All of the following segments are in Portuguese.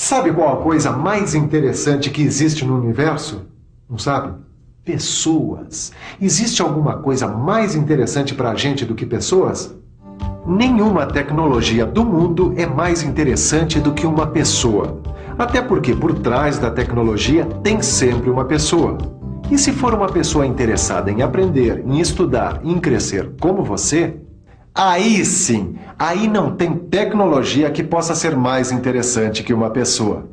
Sabe qual a coisa mais interessante que existe no universo? Não sabe? Pessoas. Existe alguma coisa mais interessante para a gente do que pessoas? Nenhuma tecnologia do mundo é mais interessante do que uma pessoa. Até porque por trás da tecnologia tem sempre uma pessoa. E se for uma pessoa interessada em aprender, em estudar, em crescer como você, aí sim, aí não tem tecnologia que possa ser mais interessante que uma pessoa.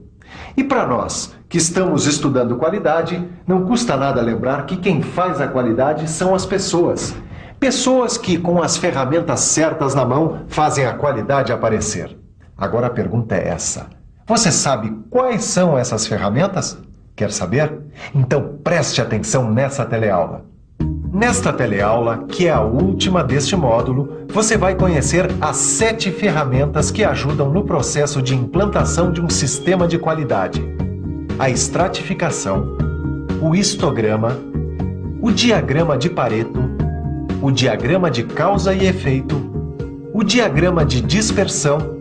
E para nós, que estamos estudando qualidade, não custa nada lembrar que quem faz a qualidade são as pessoas. Pessoas que, com as ferramentas certas na mão, fazem a qualidade aparecer. Agora a pergunta é essa. Você sabe quais são essas ferramentas? Quer saber? Então preste atenção nessa teleaula. Nesta teleaula, que é a última deste módulo, você vai conhecer as 7 ferramentas que ajudam no processo de implantação de um sistema de qualidade. A estratificação, o histograma, o diagrama de Pareto, o diagrama de causa e efeito, o diagrama de dispersão,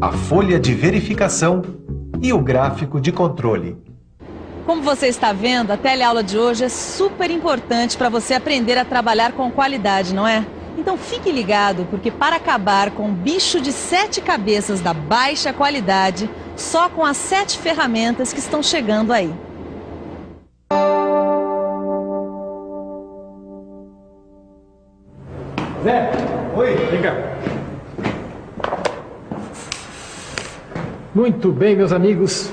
a folha de verificação e o gráfico de controle. Como você está vendo, a teleaula de hoje é super importante para você aprender a trabalhar com qualidade, não é? Então fique ligado, porque para acabar com o bicho de 7 cabeças da baixa qualidade, só com as 7 ferramentas que estão chegando aí. Zé, Oi. vem cá. Muito bem, meus amigos.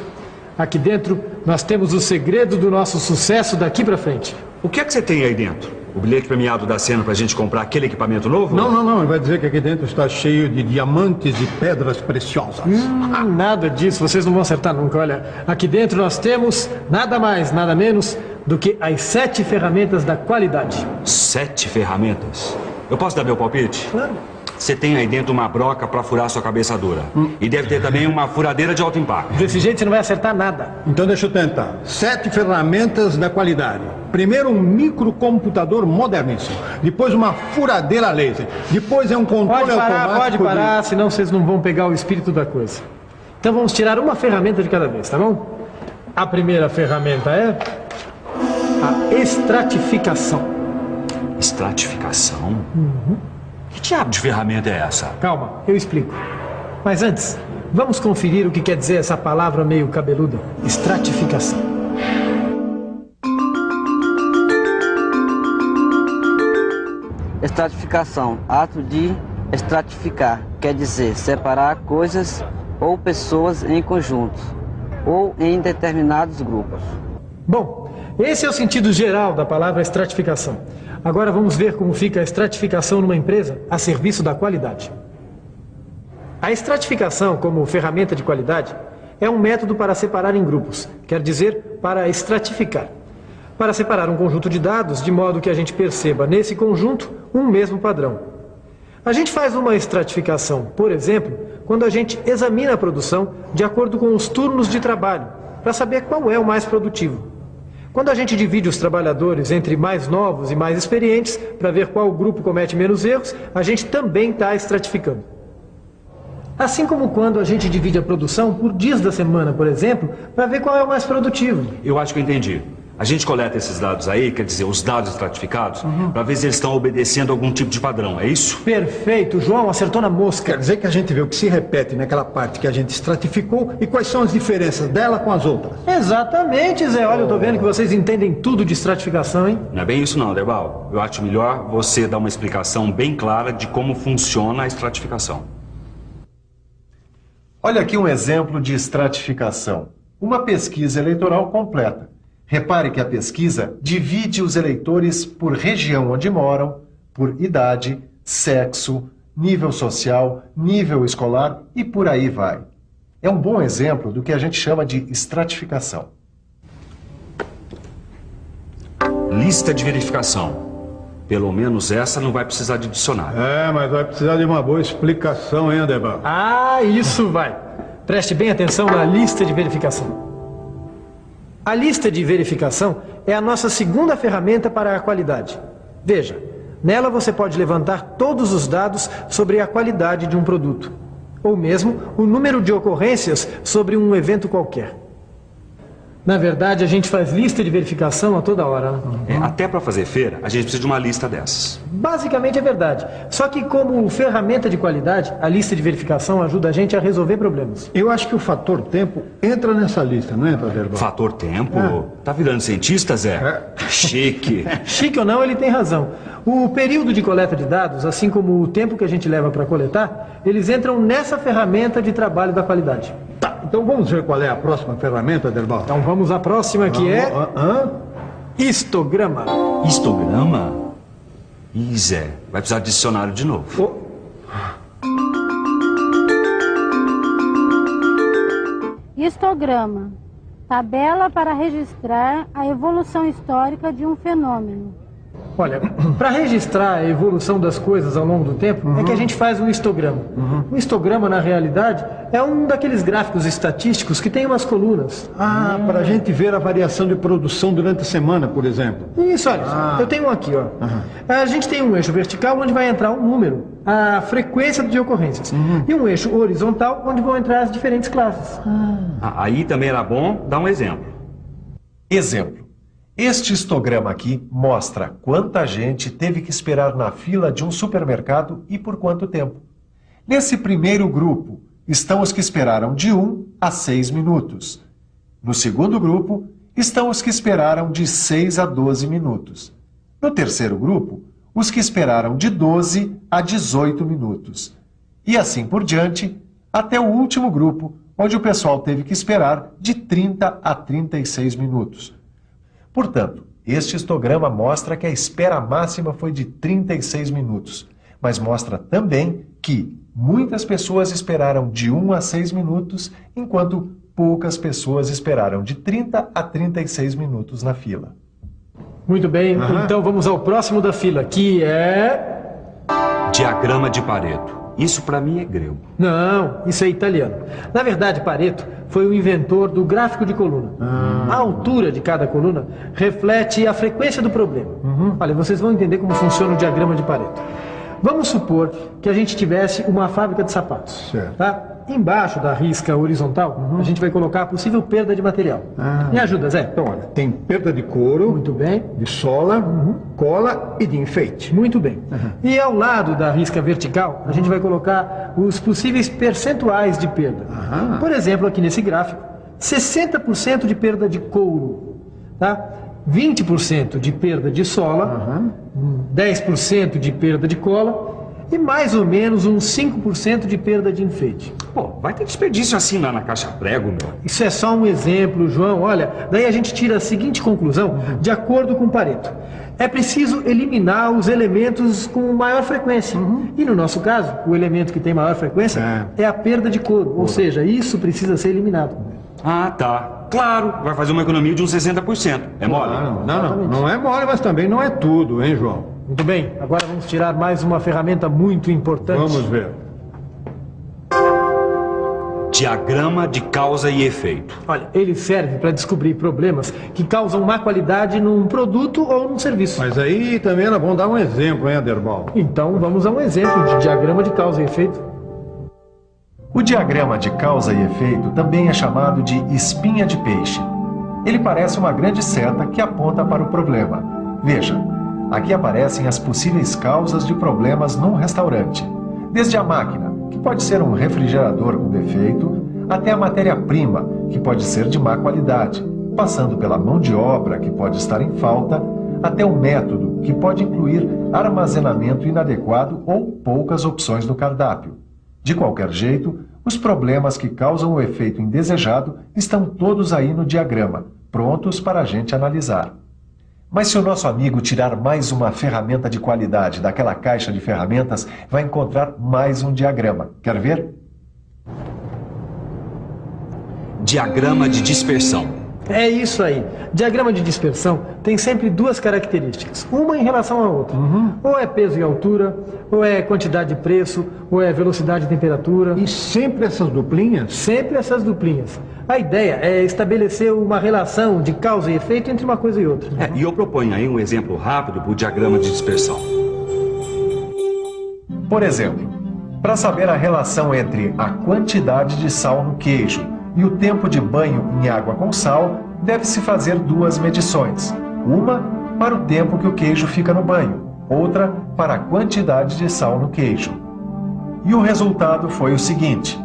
Aqui dentro nós temos o segredo do nosso sucesso daqui pra frente. O que é que você tem aí dentro? O bilhete premiado da Sena pra gente comprar aquele equipamento novo? Não. Ele vai dizer que aqui dentro está cheio de diamantes e pedras preciosas. Nada disso, vocês não vão acertar nunca. Olha, aqui dentro nós temos nada mais, nada menos do que as 7 ferramentas da qualidade. 7 ferramentas? Eu posso dar meu palpite? Claro. Você tem aí dentro uma broca pra furar sua cabeça dura. E deve ter também uma furadeira de alto impacto. Desse jeito você não vai acertar nada. Então deixa eu tentar. 7 ferramentas da qualidade. Primeiro um microcomputador moderníssimo. Depois uma furadeira laser. Depois é um controle automático. Pode parar, senão vocês não vão pegar o espírito da coisa. Então vamos tirar uma ferramenta de cada vez, tá bom? A primeira ferramenta é a estratificação. Estratificação? Que diabo de ferramenta é essa? Calma, eu explico. Mas antes, vamos conferir o que quer dizer essa palavra meio cabeluda. Estratificação. Estratificação, ato de estratificar, quer dizer separar coisas ou pessoas em conjuntos ou em determinados grupos. Bom, esse é o sentido geral da palavra estratificação. Agora vamos ver como fica a estratificação numa empresa a serviço da qualidade. A estratificação, como ferramenta de qualidade, é um método para separar em grupos, quer dizer, para estratificar. Para separar um conjunto de dados de modo que a gente perceba nesse conjunto um mesmo padrão. A gente faz uma estratificação, por exemplo, quando a gente examina a produção de acordo com os turnos de trabalho, para saber qual é o mais produtivo. Quando a gente divide os trabalhadores entre mais novos e mais experientes, para ver qual grupo comete menos erros, a gente também está estratificando. Assim como quando a gente divide a produção por dias da semana, por exemplo, para ver qual é o mais produtivo. Eu acho que eu entendi. A gente coleta esses dados aí, quer dizer, os dados estratificados, pra ver se eles estão obedecendo algum tipo de padrão, é isso? Perfeito, João, acertou na mosca. Quer dizer que a gente vê o que se repete naquela parte que a gente estratificou e quais são as diferenças dela com as outras. Exatamente, Zé. Olha, eu tô vendo que vocês entendem tudo de estratificação, hein? Não é bem isso não, Derbal. Eu acho melhor você dar uma explicação bem clara de como funciona a estratificação. Olha aqui um exemplo de estratificação. Uma pesquisa eleitoral completa. Repare que a pesquisa divide os eleitores por região onde moram, por idade, sexo, nível social, nível escolar e por aí vai. É um bom exemplo do que a gente chama de estratificação. Lista de verificação. Pelo menos essa não vai precisar de dicionário. Mas vai precisar de uma boa explicação, hein, Adebar? Ah, isso vai. Preste bem atenção na lista de verificação. A lista de verificação é a nossa segunda ferramenta para a qualidade. Veja, nela você pode levantar todos os dados sobre a qualidade de um produto. ou mesmo o número de ocorrências sobre um evento qualquer. Na verdade, a gente faz lista de verificação a toda hora, né? Até para fazer feira, a gente precisa de uma lista dessas. Basicamente é verdade. Só que como ferramenta de qualidade, a lista de verificação ajuda a gente a resolver problemas. Eu acho que o fator tempo entra nessa lista, não entra, Derbal? Fator tempo? Tá virando cientista, Zé? Chique. Chique ou não, ele tem razão. O período de coleta de dados, assim como o tempo que a gente leva para coletar, eles entram nessa ferramenta de trabalho da qualidade. Tá, então vamos ver qual é a próxima ferramenta, Derbal. Então vamos à próxima, que é histograma. Histograma? Ih, Zé, vai precisar de dicionário de novo. Histograma. Tabela para registrar a evolução histórica de um fenômeno. Olha, para registrar a evolução das coisas ao longo do tempo, é que a gente faz um histograma. O histograma, na realidade, é um daqueles gráficos estatísticos que tem umas colunas. Para a gente ver a variação de produção durante a semana, por exemplo. Isso, olha, eu tenho um aqui, ó. A gente tem um eixo vertical onde vai entrar um número, a frequência de ocorrências. E um eixo horizontal onde vão entrar as diferentes classes. Aí também era bom dar um exemplo. Exemplo. Este histograma aqui mostra quanta gente teve que esperar na fila de um supermercado e por quanto tempo. Nesse primeiro grupo estão os que esperaram de 1 a 6 minutos. No segundo grupo estão os que esperaram de 6 a 12 minutos. No terceiro grupo, os que esperaram de 12 a 18 minutos. E assim por diante, até o último grupo, onde o pessoal teve que esperar de 30 a 36 minutos. Portanto, este histograma mostra que a espera máxima foi de 36 minutos, mas mostra também que muitas pessoas esperaram de 1 a 6 minutos, enquanto poucas pessoas esperaram de 30 a 36 minutos na fila. Muito bem, então vamos ao próximo da fila, que é... Diagrama de Pareto. Isso para mim é grego. Não, isso é italiano. Na verdade, Pareto foi o inventor do gráfico de coluna. A altura de cada coluna reflete a frequência do problema. Olha, vocês vão entender como funciona o diagrama de Pareto. Vamos supor que a gente tivesse uma fábrica de sapatos. Certo. Tá? Embaixo da risca horizontal, a gente vai colocar a possível perda de material. Me ajuda, Zé. Então, olha, tem perda de couro, Muito bem. de sola, cola e de enfeite. Muito bem. E ao lado da risca vertical, a gente vai colocar os possíveis percentuais de perda. Por exemplo, aqui nesse gráfico, 60% de perda de couro, tá? 20% de perda de sola, 10% de perda de cola e mais ou menos uns 5% de perda de enfeite. Pô, vai ter desperdício assim lá na caixa prego, meu. Isso é só um exemplo, João. Olha, daí a gente tira a seguinte conclusão, de acordo com Pareto. É preciso eliminar os elementos com maior frequência. E no nosso caso, o elemento que tem maior frequência é a perda de couro. Ou seja, isso precisa ser eliminado. Tá. Claro, vai fazer uma economia de uns 60%. É mole? Não é mole, mas também não é tudo, hein, João? Muito bem, agora vamos tirar mais uma ferramenta muito importante. Vamos ver. Diagrama de causa e efeito. Olha, ele serve para descobrir problemas que causam má qualidade num produto ou num serviço. Mas aí também era bom dar um exemplo, hein, Derbal? Então vamos a um exemplo de diagrama de causa e efeito. O diagrama de causa e efeito também é chamado de espinha de peixe. Ele parece uma grande seta que aponta para o problema. Veja, aqui aparecem as possíveis causas de problemas num restaurante. Desde a máquina, que pode ser um refrigerador com defeito, até a matéria-prima, que pode ser de má qualidade, passando pela mão de obra, que pode estar em falta, até o método, que pode incluir armazenamento inadequado ou poucas opções no cardápio. De qualquer jeito, os problemas que causam o efeito indesejado estão todos aí no diagrama, prontos para a gente analisar. Mas se o nosso amigo tirar mais uma ferramenta de qualidade daquela caixa de ferramentas, vai encontrar mais um diagrama. Quer ver? Diagrama de dispersão. É isso aí. Diagrama de dispersão tem sempre duas características, uma em relação à outra. Ou é peso e altura, ou é quantidade e preço, ou é velocidade e temperatura. E sempre essas duplinhas? Sempre essas duplinhas. A ideia é estabelecer uma relação de causa e efeito entre uma coisa e outra. E eu proponho aí um exemplo rápido para o diagrama de dispersão. Por exemplo, Para saber a relação entre a quantidade de sal no queijo e o tempo de banho em água com sal, deve-se fazer duas medições. Uma para o tempo que o queijo fica no banho, outra para a quantidade de sal no queijo. E o resultado foi o seguinte: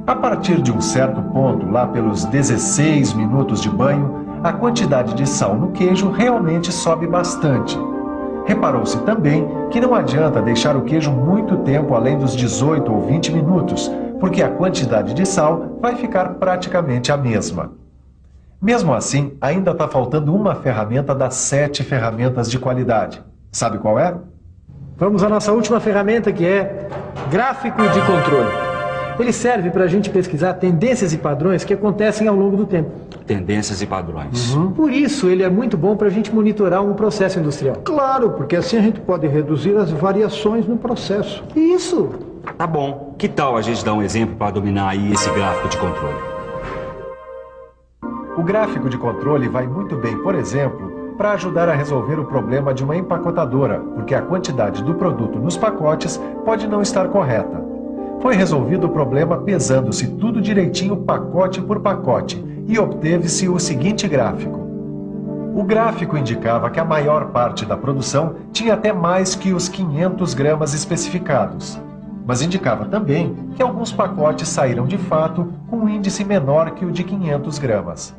a partir de um certo ponto, lá pelos 16 minutos de banho, a quantidade de sal no queijo realmente sobe bastante. Reparou-se também que não adianta deixar o queijo muito tempo além dos 18 ou 20 minutos, porque a quantidade de sal vai ficar praticamente a mesma. Mesmo assim, ainda está faltando uma ferramenta das 7 ferramentas de qualidade. Sabe qual é? Vamos à nossa última ferramenta, que é gráfico de controle. Ele serve para a gente pesquisar tendências e padrões que acontecem ao longo do tempo. Tendências e padrões. Por isso, ele é muito bom para a gente monitorar um processo industrial. Claro, porque assim a gente pode reduzir as variações no processo. Isso! Tá bom. Que tal a gente dar um exemplo para dominar aí esse gráfico de controle? O gráfico de controle vai muito bem, por exemplo, para ajudar a resolver o problema de uma empacotadora, porque a quantidade do produto nos pacotes pode não estar correta. Foi resolvido o problema pesando-se tudo direitinho pacote por pacote e obteve-se o seguinte gráfico. O gráfico indicava que a maior parte da produção tinha até mais que os 500 gramas especificados, mas indicava também que alguns pacotes saíram de fato com um índice menor que o de 500 gramas.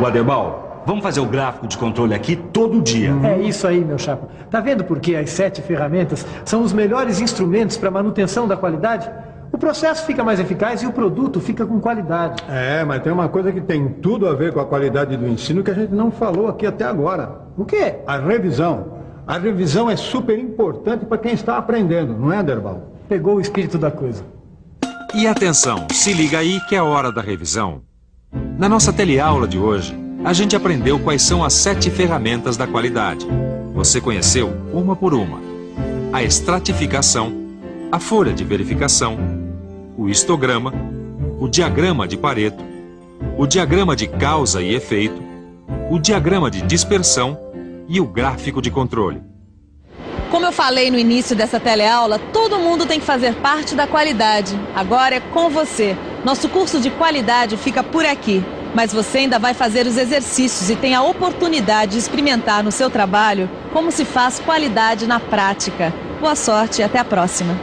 Aderbal, vamos fazer o gráfico de controle aqui todo dia. É isso aí, meu chapa. Tá vendo por que as 7 ferramentas são os melhores instrumentos para manutenção da qualidade? O processo fica mais eficaz e o produto fica com qualidade. É, mas tem uma coisa que tem tudo a ver com a qualidade do ensino que a gente não falou aqui até agora. O quê? A revisão. A revisão é super importante para quem está aprendendo, não é, Aderbal? Pegou o espírito da coisa. E atenção, se liga aí que é hora da revisão. Na nossa teleaula de hoje, a gente aprendeu quais são as 7 ferramentas da qualidade. Você conheceu uma por uma: a estratificação, a folha de verificação, o histograma, o diagrama de Pareto, o diagrama de causa e efeito, o diagrama de dispersão e o gráfico de controle. Como eu falei no início dessa teleaula, todo mundo tem que fazer parte da qualidade. Agora é com você. Nosso curso de qualidade fica por aqui. Mas você ainda vai fazer os exercícios e tem a oportunidade de experimentar no seu trabalho como se faz qualidade na prática. Boa sorte e até a próxima.